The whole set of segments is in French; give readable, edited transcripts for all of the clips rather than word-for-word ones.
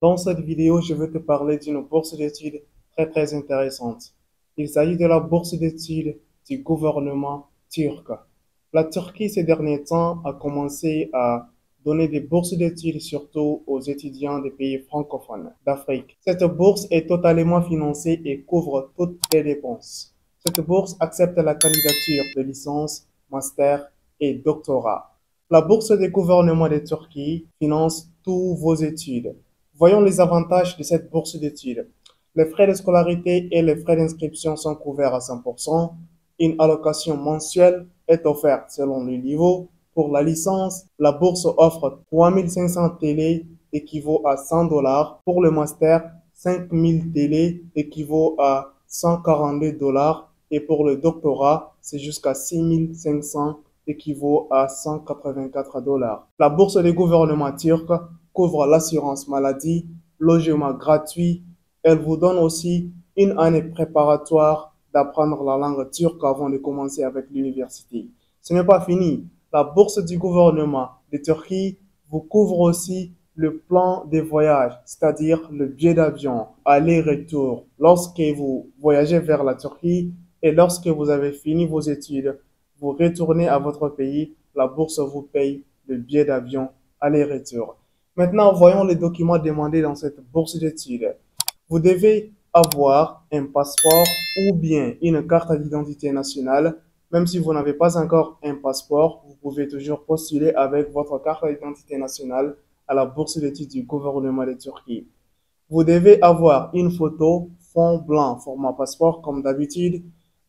Dans cette vidéo, je vais te parler d'une bourse d'études très intéressante. Il s'agit de la bourse d'études du gouvernement turc. La Turquie, ces derniers temps, a commencé à donner des bourses d'études surtout aux étudiants des pays francophones d'Afrique. Cette bourse est totalement financée et couvre toutes les dépenses. Cette bourse accepte la candidature de licence, master et doctorat. La bourse des gouvernements de Turquie finance tous vos études. Voyons les avantages de cette bourse d'études. Les frais de scolarité et les frais d'inscription sont couverts à 100%. Une allocation mensuelle est offerte selon le niveau. Pour la licence, la bourse offre 3500 télé équivaut à 100 dollars. Pour le master, 5000 télé équivaut à 142 dollars. Et pour le doctorat, c'est jusqu'à 6500 équivaut à 184 dollars. La bourse des gouvernements turcs couvre l'assurance maladie, logement gratuit. Elle vous donne aussi une année préparatoire d'apprendre la langue turque avant de commencer avec l'université. Ce n'est pas fini. La bourse du gouvernement de Turquie vous couvre aussi le plan de voyage, c'est-à-dire le billet d'avion, aller-retour. Lorsque vous voyagez vers la Turquie et lorsque vous avez fini vos études, vous retournez à votre pays, la bourse vous paye le billet d'avion aller-retour. Maintenant, voyons les documents demandés dans cette bourse d'études. Vous devez avoir un passeport ou bien une carte d'identité nationale. Même si vous n'avez pas encore un passeport, vous pouvez toujours postuler avec votre carte d'identité nationale à la bourse d'études du gouvernement de Turquie. Vous devez avoir une photo fond blanc, format passeport comme d'habitude.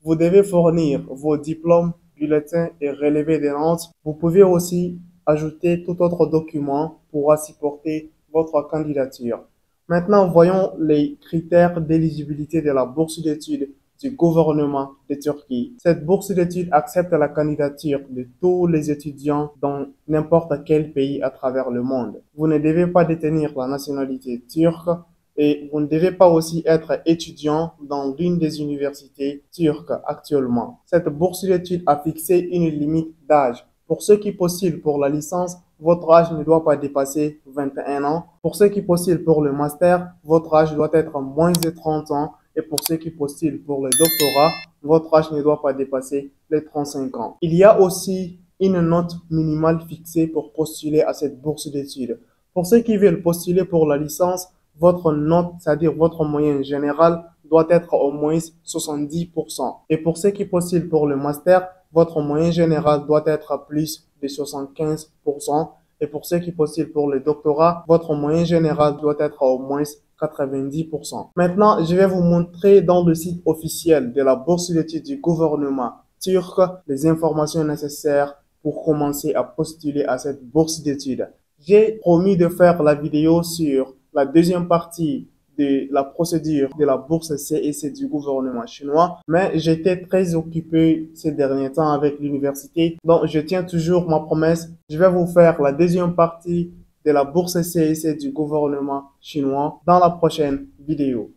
Vous devez fournir vos diplômes, bulletins et relevés des notes. Vous pouvez aussi ajouter tout autre document pour supporter votre candidature. Maintenant, voyons les critères d'éligibilité de la bourse d'études du gouvernement de Turquie. Cette bourse d'études accepte la candidature de tous les étudiants dans n'importe quel pays à travers le monde. Vous ne devez pas détenir la nationalité turque et vous ne devez pas aussi être étudiant dans l'une des universités turques actuellement. Cette bourse d'études a fixé une limite d'âge. Pour ceux qui postulent pour la licence, votre âge ne doit pas dépasser 21 ans. Pour ceux qui postulent pour le master, votre âge doit être moins de 30 ans. Et pour ceux qui postulent pour le doctorat, votre âge ne doit pas dépasser les 35 ans. Il y a aussi une note minimale fixée pour postuler à cette bourse d'études. Pour ceux qui veulent postuler pour la licence, votre note, c'est-à-dire votre moyenne générale, doit être au moins 70%. Et pour ceux qui postulent pour le master, votre moyenne générale doit être plus de 75%. Et pour ceux qui postulent pour le doctorat, votre moyenne générale doit être au moins 90%. Maintenant, je vais vous montrer dans le site officiel de la bourse d'études du gouvernement turc les informations nécessaires pour commencer à postuler à cette bourse d'études. J'ai promis de faire la vidéo sur la deuxième partie de la procédure de la bourse CEC du gouvernement chinois, mais j'étais très occupé ces derniers temps avec l'université, donc je tiens toujours ma promesse. Je vais vous faire la deuxième partie de la bourse CEC du gouvernement chinois dans la prochaine vidéo.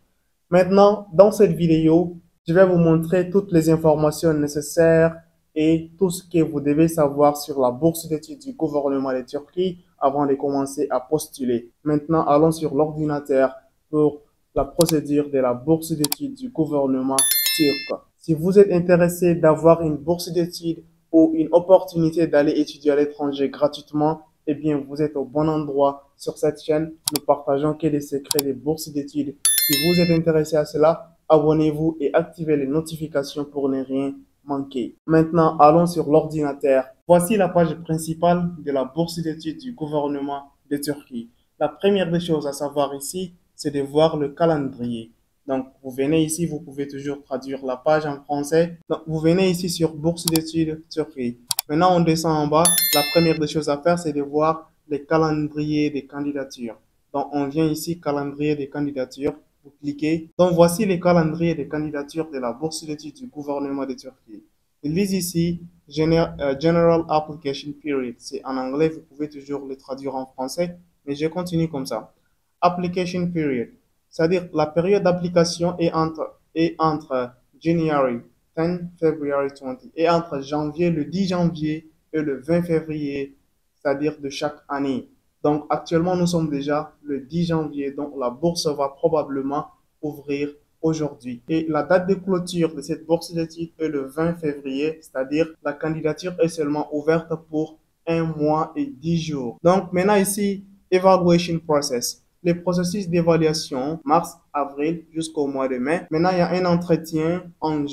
Maintenant, dans cette vidéo, je vais vous montrer toutes les informations nécessaires et tout ce que vous devez savoir sur la bourse d'études du gouvernement de Turquie avant de commencer à postuler. Maintenant, allons sur l'ordinateur pour la procédure de la bourse d'études du gouvernement turc. Si vous êtes intéressé d'avoir une bourse d'études ou une opportunité d'aller étudier à l'étranger gratuitement, eh bien, vous êtes au bon endroit sur cette chaîne. Nous partageons que les secrets des bourses d'études. Si vous êtes intéressé à cela, abonnez-vous et activez les notifications pour ne rien manquer. Maintenant, allons sur l'ordinateur. Voici la page principale de la bourse d'études du gouvernement de Turquie. La première des choses à savoir ici, c'est de voir le calendrier. Donc, vous venez ici, vous pouvez toujours traduire la page en français. Donc, vous venez ici sur bourse d'études Turquie. Maintenant, on descend en bas. La première des choses à faire, c'est de voir les calendriers des candidatures. Donc, on vient ici, calendrier des candidatures. Vous cliquez. Donc, voici les calendriers des candidatures de la bourse d'études du gouvernement de Turquie. Ils disent ici General Application Period. C'est en anglais, vous pouvez toujours le traduire en français, mais je continue comme ça. Application Period, c'est-à-dire la période d'application est entre January 10, February 20, et entre janvier, le 10 janvier et le 20 février, c'est-à-dire de chaque année. Donc actuellement, nous sommes déjà le 10 janvier, donc la bourse va probablement ouvrir aujourd'hui. Et la date de clôture de cette bourse d'études est le 20 février, c'est-à-dire la candidature est seulement ouverte pour un mois et 10 jours. Donc maintenant ici, evaluation process. Les processus d'évaluation, mars, avril jusqu'au mois de mai. Maintenant, il y a un entretien en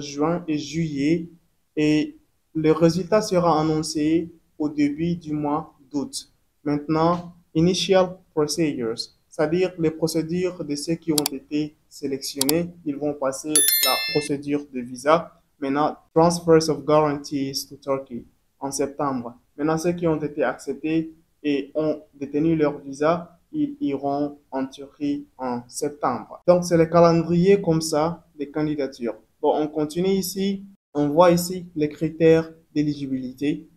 juin et juillet et le résultat sera annoncé au début du mois d'août. Maintenant, initial procedures, c'est-à-dire les procédures de ceux qui ont été sélectionnés, ils vont passer la procédure de visa. Maintenant, transfers of guarantees to Turkey en septembre. Maintenant, ceux qui ont été acceptés et ont détenu leur visa, ils iront en Turquie en septembre. Donc, c'est le calendrier comme ça des candidatures. Bon, on continue ici. On voit ici les critères d'éligibilité.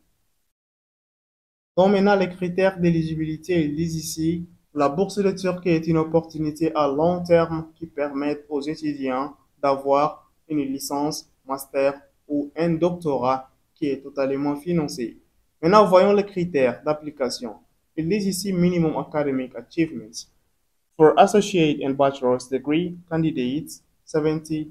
Donc maintenant, les critères d'éligibilité, ils disent ici, la bourse de Turquie est une opportunité à long terme qui permet aux étudiants d'avoir une licence, master ou un doctorat qui est totalement financé. Maintenant, voyons les critères d'application. Ils disent ici minimum academic achievements. For associate and bachelor's degree candidates, 70%.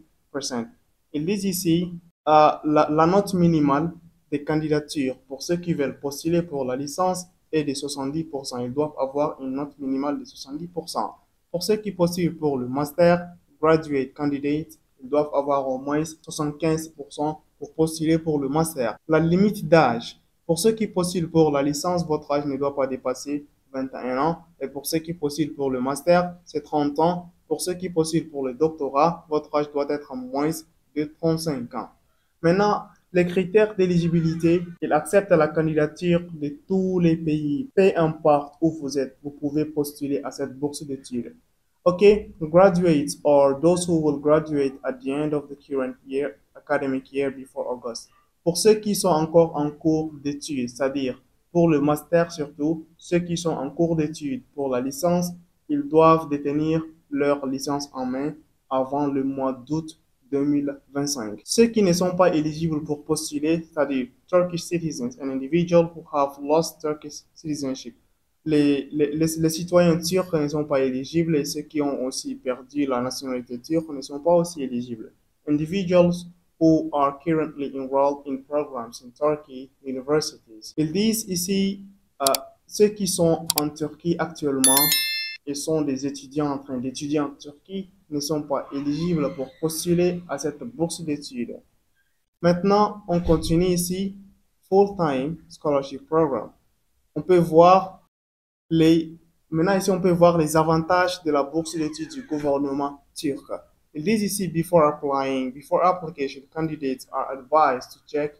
Ils disent ici la note minimale des candidatures pour ceux qui veulent postuler pour la licence est de 70%. Ils doivent avoir une note minimale de 70%. Pour ceux qui postulent pour le master, graduate candidate, ils doivent avoir au moins 75% pour postuler pour le master. La limite d'âge. Pour ceux qui postulent pour la licence, votre âge ne doit pas dépasser 21 ans. Et pour ceux qui postulent pour le master, c'est 30 ans. Pour ceux qui postulent pour le doctorat, votre âge doit être moins de 35 ans. Maintenant, les critères d'éligibilité, ils acceptent la candidature de tous les pays. Peu importe où vous êtes, vous pouvez postuler à cette bourse d'études. Okay, graduates or those who will graduate at the end of the current year, academic year before August. Pour ceux qui sont encore en cours d'études, c'est-à-dire pour le master surtout, ceux qui sont en cours d'études pour la licence, ils doivent détenir leur licence en main avant le mois d'août 2025. Ceux qui ne sont pas éligibles pour postuler, c'est-à-dire Turkish citizens and individuals who have lost Turkish citizenship. Les citoyens turcs ne sont pas éligibles et ceux qui ont aussi perdu la nationalité turque ne sont pas aussi éligibles. Individuals who are currently enrolled in programs in Turkey universities. Ils disent ici, ceux qui sont en Turquie actuellement et sont des étudiants en train d'étudier en Turquie ne sont pas éligibles pour postuler à cette bourse d'études. Maintenant, on continue ici, Full-Time Scholarship Program. On peut voir maintenant ici, on peut voir les avantages de la bourse d'études du gouvernement turc. Ils disent ici, before application, candidates are advised to check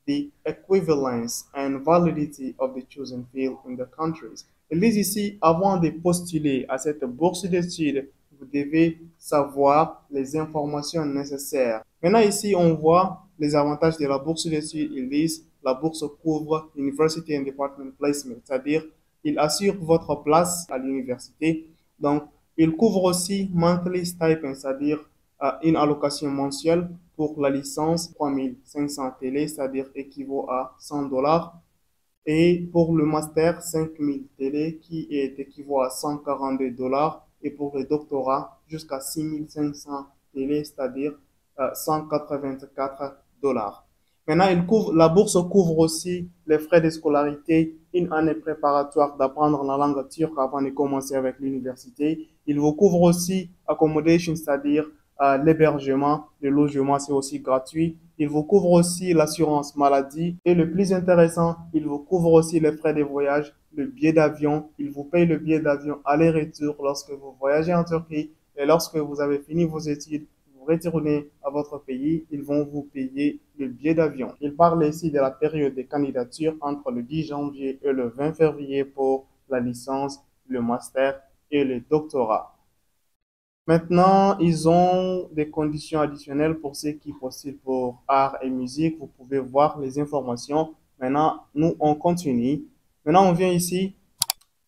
the equivalence and validity of the chosen field in the countries. Ils disent ici, avant de postuler à cette bourse d'études, vous devez savoir les informations nécessaires. Maintenant ici, on voit les avantages de la bourse d'études. Ils disent, la bourse couvre University and Department Placement, c'est-à-dire il assure votre place à l'université. Donc, il couvre aussi monthly stipend, c'est-à-dire une allocation mensuelle pour la licence 3500 télé, c'est-à-dire équivaut à 100 dollars. Et pour le master, 5000 télé qui est équivaut à 142 dollars. Et pour le doctorat, jusqu'à 6500 télé, c'est-à-dire 184 dollars. Maintenant, la bourse couvre aussi les frais de scolarité, une année préparatoire d'apprendre la langue turque avant de commencer avec l'université. Il vous couvre aussi accommodation, c'est-à-dire l'hébergement, le logement, c'est aussi gratuit. Il vous couvre aussi l'assurance maladie. Et le plus intéressant, il vous couvre aussi les frais de voyage, le billet d'avion. Il vous paye le billet d'avion aller-retour lorsque vous voyagez en Turquie. Et lorsque vous avez fini vos études, vous retournez à votre pays, ils vont vous payer le billet d'avion. Il parle ici de la période de candidature entre le 10 janvier et le 20 février pour la licence, le master et le doctorat. Maintenant, ils ont des conditions additionnelles pour ceux qui postulent pour art et musique. Vous pouvez voir les informations. Maintenant, nous, on continue. Maintenant, on vient ici,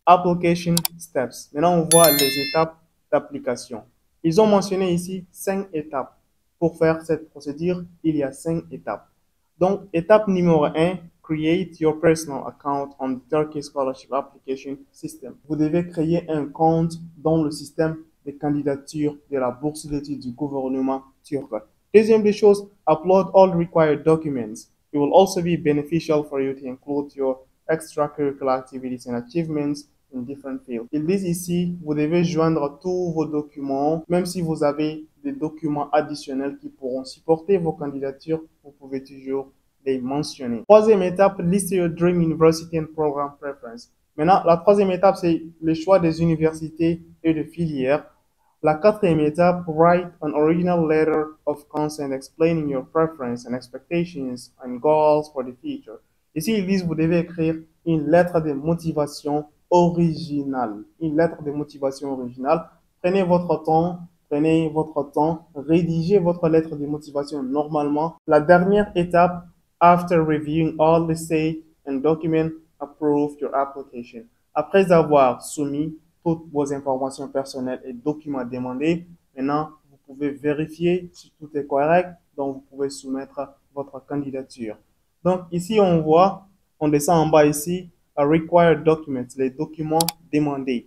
application steps. Maintenant, on voit les étapes d'application. Ils ont mentionné ici 5 étapes. Pour faire cette procédure, il y a 5 étapes. Donc, étape numéro 1, create your personal account on the Turkey Scholarship Application System. Vous devez créer un compte dans le système de candidature de la bourse d'études du gouvernement turc. Deuxième des choses, upload all required documents. It will also be beneficial for you to include your extracurricular activities and achievements in different fields. Ils disent ici, vous devez joindre tous vos documents, même si vous avez des documents additionnels qui pourront supporter vos candidatures, vous pouvez toujours les mentionner. Troisième étape, list your dream university and program preference. Maintenant, la troisième étape, c'est le choix des universités et de filières. La quatrième étape, write an original letter of consent explaining your preference and expectations and goals for the future. Ici, ils disent, vous devez écrire une lettre de motivation originale. Une lettre de motivation originale. Prenez votre temps, rédigez votre lettre de motivation normalement. La dernière étape, after reviewing all the state and document, approve your application. Après avoir soumis toutes vos informations personnelles et documents demandés, maintenant, vous pouvez vérifier si tout est correct, donc vous pouvez soumettre votre candidature. Donc, ici, on descend en bas ici, required documents, les documents demandés.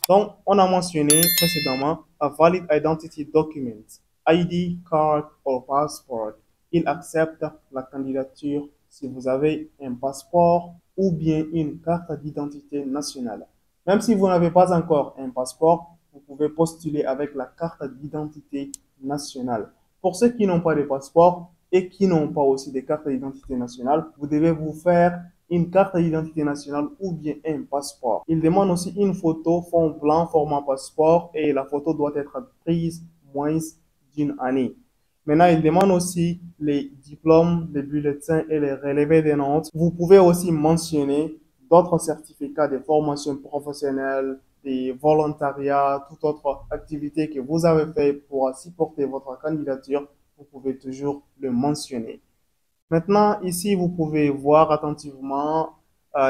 Donc, on a mentionné précédemment a valid identity document, ID card or passport. Il accepte la candidature si vous avez un passeport ou bien une carte d'identité nationale. Même si vous n'avez pas encore un passeport, vous pouvez postuler avec la carte d'identité nationale. Pour ceux qui n'ont pas de passeport et qui n'ont pas aussi de carte d'identité nationale, vous devez vous faire une carte d'identité nationale ou bien un passeport. Il demande aussi une photo fond blanc format passeport et la photo doit être prise moins d'une année. Maintenant, il demande aussi les diplômes, les bulletins et les relevés des notes. Vous pouvez aussi mentionner d'autres certificats de formation professionnelle, des volontariats, toute autre activité que vous avez fait pour supporter votre candidature. Vous pouvez toujours le mentionner. Maintenant, ici, vous pouvez voir attentivement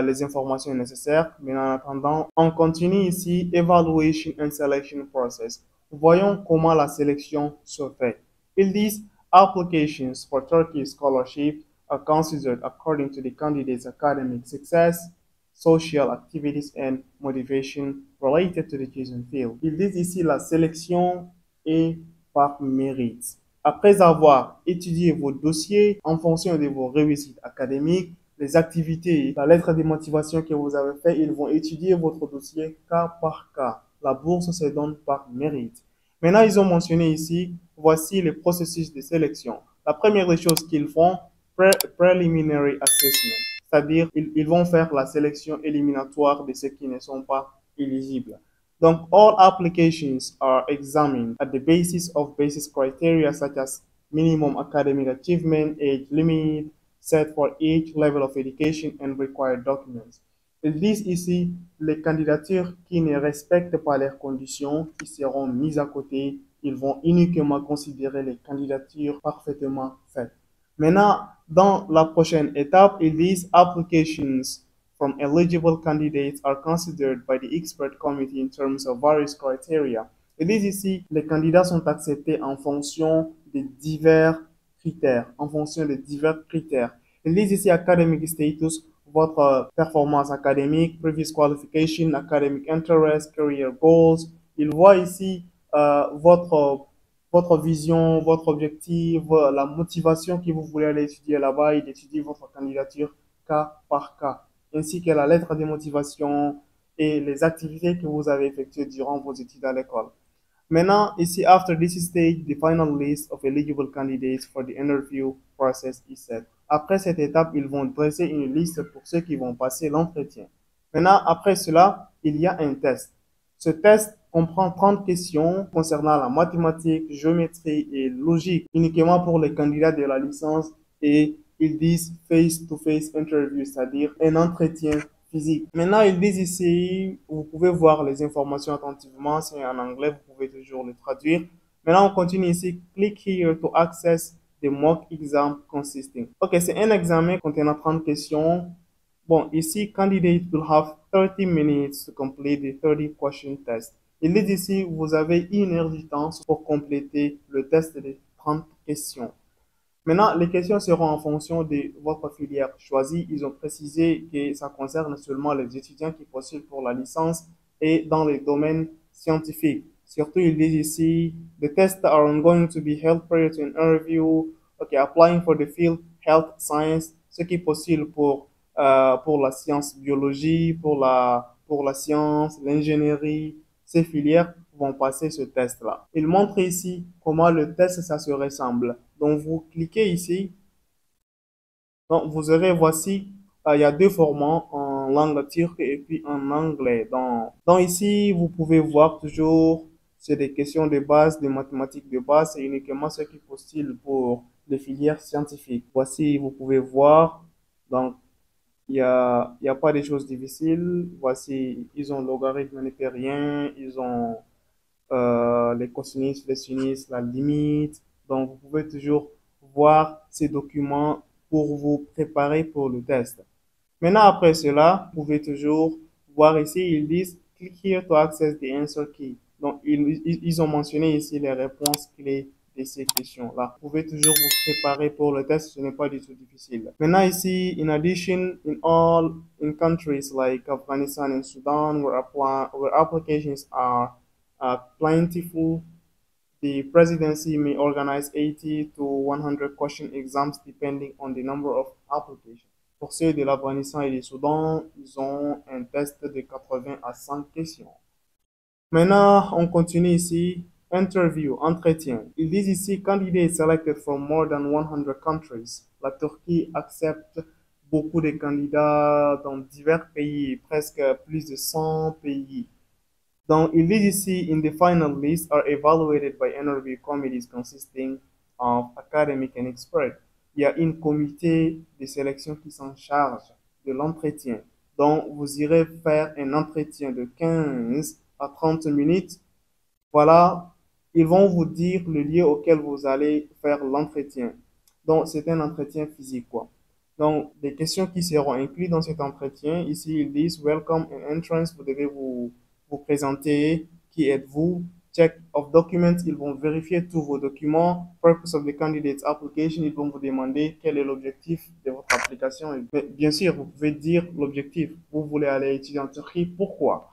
les informations nécessaires. Mais en attendant, on continue ici, Evaluation and Selection Process. Voyons comment la sélection se fait. Ils disent, applications for Turkey scholarship are considered according to the candidate's academic success, social activities and motivation related to the chosen field. Ils disent ici, la sélection est par mérite. Après avoir étudié vos dossiers en fonction de vos réussites académiques, les activités, la lettre de motivation que vous avez fait, ils vont étudier votre dossier cas par cas. La bourse se donne par mérite. Maintenant, ils ont mentionné ici, voici le processus de sélection. La première des choses qu'ils font, preliminary assessment, c'est-à-dire ils vont faire la sélection éliminatoire de ceux qui ne sont pas éligibles. Donc, all applications are examined at the basis of basic criteria such as minimum academic achievement, age limit set for each level of education and required documents. Ils disent ici, les candidatures qui ne respectent pas leurs conditions, qui seront mises à côté, ils vont uniquement considérer les candidatures parfaitement faites. Maintenant, dans la prochaine étape, ils disent applications from eligible candidates are considered by the expert committee in terms of various criteria. Ils disent ici, les candidats sont acceptés en fonction de divers critères, Ils disent ici academic status, votre performance académique, previous qualification, academic interest, career goals. Ils voient ici votre vision, votre objectif, la motivation que vous voulez aller étudier là-bas et d'étudier votre candidature cas par cas, ainsi que la lettre de motivation et les activités que vous avez effectuées durant vos études à l'école. Maintenant, ici, after this stage, the final list of eligible candidates for the interview process is set. Après cette étape, ils vont dresser une liste pour ceux qui vont passer l'entretien. Maintenant, après cela, il y a un test. Ce test comprend 30 questions concernant la mathématique, géométrie et logique, uniquement pour les candidats de la licence et ils disent face-to-face interview, c'est-à-dire un entretien physique. Maintenant, ils disent ici, vous pouvez voir les informations attentivement, c'est en anglais, vous pouvez toujours le traduire. Maintenant, on continue ici, click here to access the mock exam consisting. Ok, c'est un examen contenant 30 questions. Bon, ici, candidate will have 30 minutes to complete the 30 question test. Il dit ici, vous avez 1 heure du temps pour compléter le test de 30 questions. Maintenant, les questions seront en fonction de votre filière choisie. Ils ont précisé que ça concerne seulement les étudiants qui postulent pour la licence et dans les domaines scientifiques. Surtout, ils disent ici, the tests are going to be held prior to an interview. Okay, applying for the field health science, ceux qui postulent pour la science biologie, pour la science, l'ingénierie, ces filières vont passer ce test-là. Il montre ici comment le test, ça se ressemble. Donc, vous cliquez ici. Donc, vous aurez, voici, il y a deux formats en langue turque et puis en anglais. Donc ici, vous pouvez voir toujours, c'est des questions de base, des mathématiques de base, c'est uniquement ceux qui postulent pour les filières scientifiques. Voici, vous pouvez voir. Donc, il y a pas de choses difficiles. Voici, ils ont logarithme népérien, ils ont les cosinus, les sinus, la limite. Donc, vous pouvez toujours voir ces documents pour vous préparer pour le test. Maintenant, après cela, vous pouvez toujours voir ici, ils disent click here to access the answer key. Donc, ils ont mentionné ici les réponses clés de ces questions-là. Vous pouvez toujours vous préparer pour le test, ce n'est pas du tout difficile. Maintenant ici, in addition, in countries like Afghanistan and Sudan, where applications are plentiful, the presidency may organize 80 to 100 question exams depending on the number of applications. Pour ceux de l'Afghanistan et du Soudan, ils ont un test de 80 à 100 questions. Maintenant, on continue ici. Interview, entretien. Ils disent ici, candidates selected from more than 100 countries. La Turquie accepte beaucoup de candidats dans divers pays, presque plus de 100 pays. Donc, ils disent ici, in the final list are evaluated by interview committees consisting of academic and expert. Il y a une comité de sélection qui s'en charge de l'entretien. Donc, vous irez faire un entretien de 15 à 30 minutes. Voilà, ils vont vous dire le lieu auquel vous allez faire l'entretien. Donc, c'est un entretien physique, quoi. Donc, des questions qui seront incluses dans cet entretien. Ici, ils disent Welcome and entrance. Vous devez vous présenter. Qui êtes-vous? Check of documents. Ils vont vérifier tous vos documents. Purpose of the candidate's application. Ils vont vous demander quel est l'objectif de votre application. Et bien sûr, vous pouvez dire l'objectif. Vous voulez aller étudier en Turquie. Pourquoi?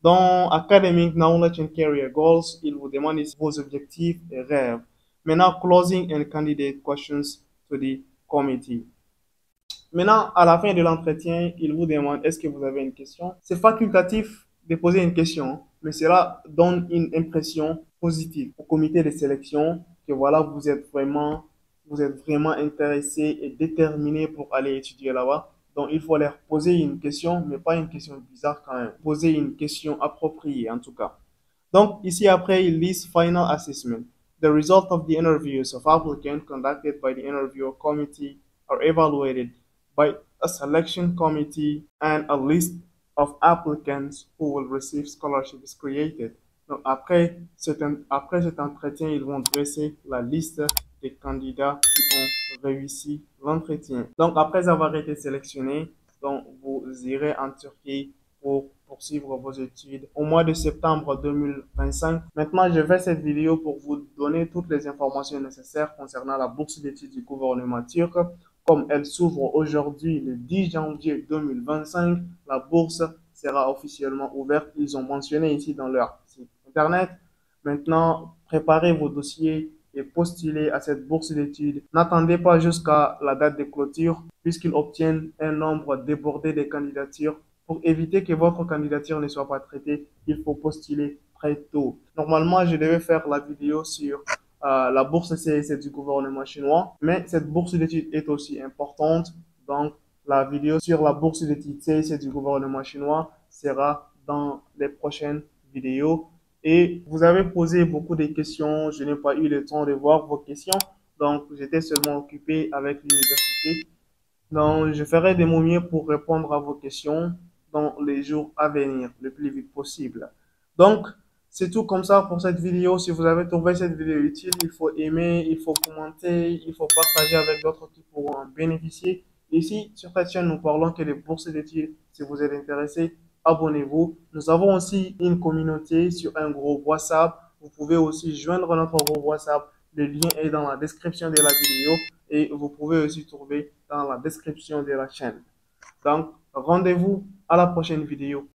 Dans Academic Knowledge and Career Goals, il vous demande ici vos objectifs et rêves. Maintenant, closing and candidate questions to the committee. Maintenant, à la fin de l'entretien, il vous demande est-ce que vous avez une question? C'est facultatif de poser une question, mais cela donne une impression positive au comité de sélection que voilà, vous êtes vraiment intéressé et déterminé pour aller étudier là-bas. Donc, il faut leur poser une question, mais pas une question bizarre quand même. Poser une question appropriée, en tout cas. Donc, ici, après, ils lisent Final Assessment. The result of the interviews of applicants conducted by the interview committee are evaluated by a selection committee and a list of applicants who will receive scholarship is created. Donc, après cet entretien, ils vont dresser la liste des candidats qui ont réussi l'entretien. Donc, après avoir été sélectionné, donc, vous irez en Turquie pour poursuivre vos études au mois de septembre 2025. Maintenant, je fais cette vidéo pour vous donner toutes les informations nécessaires concernant la bourse d'études du gouvernement turc. Comme elle s'ouvre aujourd'hui, le 10 janvier 2025, la bourse sera officiellement ouverte. Ils ont mentionné ici dans leur site internet. Maintenant, préparez vos dossiers et postulez à cette bourse d'études. N'attendez pas jusqu'à la date de clôture puisqu'ils obtiennent un nombre débordé de candidatures. Pour éviter que votre candidature ne soit pas traitée, il faut postuler très tôt. Normalement, je devais faire la vidéo sur la bourse CSC du gouvernement chinois, mais cette bourse d'études est aussi importante. Donc, la vidéo sur la bourse d'études CSC du gouvernement chinois sera dans les prochaines vidéos. Et vous avez posé beaucoup de questions. Je n'ai pas eu le temps de voir vos questions. Donc, j'étais seulement occupé avec l'université. Donc, je ferai de mon mieux pour répondre à vos questions dans les jours à venir, le plus vite possible. Donc, c'est tout comme ça pour cette vidéo. Si vous avez trouvé cette vidéo utile, il faut aimer, il faut commenter, il faut partager avec d'autres qui pourront en bénéficier. Ici, sur cette chaîne, nous parlons que des bourses d'études. Si vous êtes intéressé, abonnez-vous. Nous avons aussi une communauté sur un groupe WhatsApp. Vous pouvez aussi joindre notre groupe WhatsApp. Le lien est dans la description de la vidéo. et vous pouvez aussi trouver dans la description de la chaîne. Donc, rendez-vous à la prochaine vidéo.